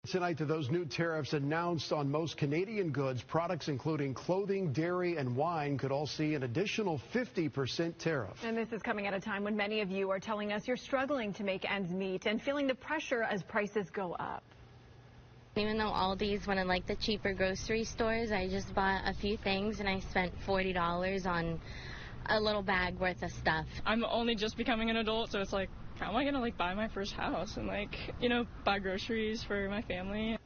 Tonight to those new tariffs announced on most Canadian goods. Products including clothing, dairy, and wine could all see an additional 50% tariff. And this is coming at a time when many of you are telling us you're struggling to make ends meet and feeling the pressure as prices go up. Even though Aldi's one of the cheaper grocery stores, I just bought a few things and I spent $40 on a little bag worth of stuff. I'm only just becoming an adult, so it's like, how am I gonna buy my first house and buy groceries for my family?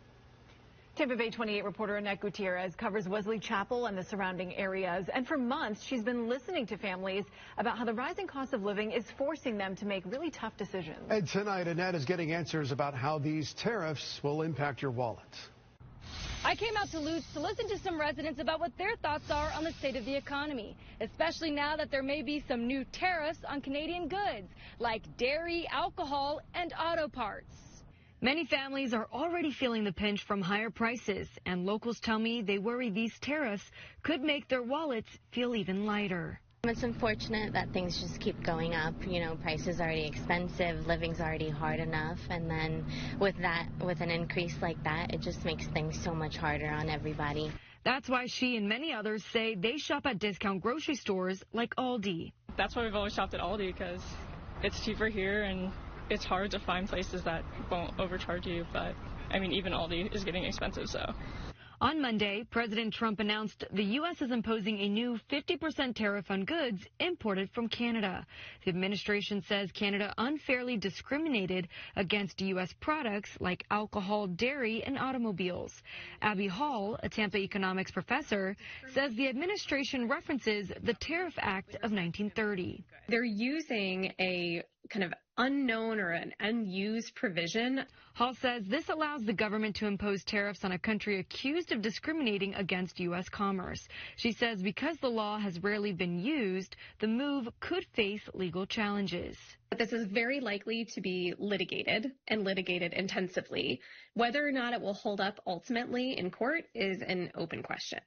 Tampa Bay 28 reporter Annette Gutierrez covers Wesley Chapel and the surrounding areas, and for months she's been listening to families about how the rising cost of living is forcing them to make really tough decisions. And tonight Annette is getting answers about how these tariffs will impact your wallet. I came out to Lutz to listen to some residents about what their thoughts are on the state of the economy, especially now that there may be some new tariffs on Canadian goods like dairy, alcohol, and auto parts. Many families are already feeling the pinch from higher prices, and locals tell me they worry these tariffs could make their wallets feel even lighter. It's unfortunate that things just keep going up. Prices are already expensive, living's already hard enough, and then with an increase like that, it just makes things so much harder on everybody. That's why she and many others say they shop at discount grocery stores like Aldi. That's why we've always shopped at Aldi, because it's cheaper here and it's hard to find places that won't overcharge you, but even Aldi is getting expensive, so. On Monday, President Trump announced the U.S. is imposing a new 50% tariff on goods imported from Canada. The administration says Canada unfairly discriminated against U.S. products like alcohol, dairy, and automobiles. Abby Hall, a Tampa economics professor, says the administration references the Tariff Act of 1930. They're using a kind of unknown or an unused provision. Hall says this allows the government to impose tariffs on a country accused of discriminating against U.S. commerce. She says because the law has rarely been used, the move could face legal challenges. This is very likely to be litigated and litigated intensively. Whether or not it will hold up ultimately in court is an open question.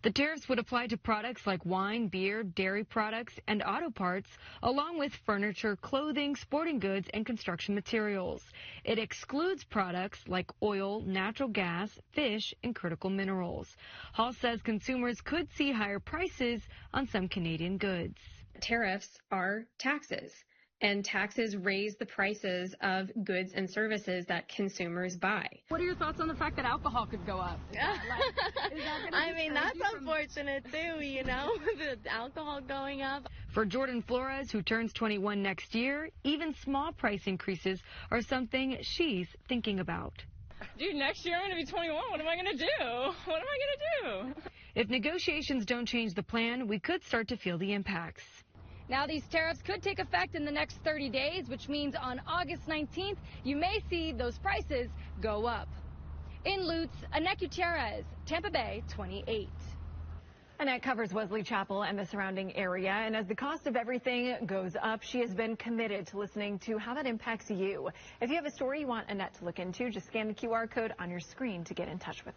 The tariffs would apply to products like wine, beer, dairy products, and auto parts, along with furniture, clothing, sporting goods, and construction materials. It excludes products like oil, natural gas, fish, and critical minerals. Hall says consumers could see higher prices on some Canadian goods. Tariffs are taxes, and taxes raise the prices of goods and services that consumers buy. What are your thoughts on the fact that alcohol could go up? That's unfortunate too, the alcohol going up. For Jordan Flores, who turns 21 next year, even small price increases are something she's thinking about. Dude, next year I'm going to be 21. What am I going to do? What am I going to do? If negotiations don't change the plan, we could start to feel the impacts. Now these tariffs could take effect in the next 30 days, which means on August 19th, you may see those prices go up. In Lutz, Annette Gutierrez, Tampa Bay 28. Annette covers Wesley Chapel and the surrounding area, and as the cost of everything goes up, she has been committed to listening to how that impacts you. If you have a story you want Annette to look into, just scan the QR code on your screen to get in touch with her.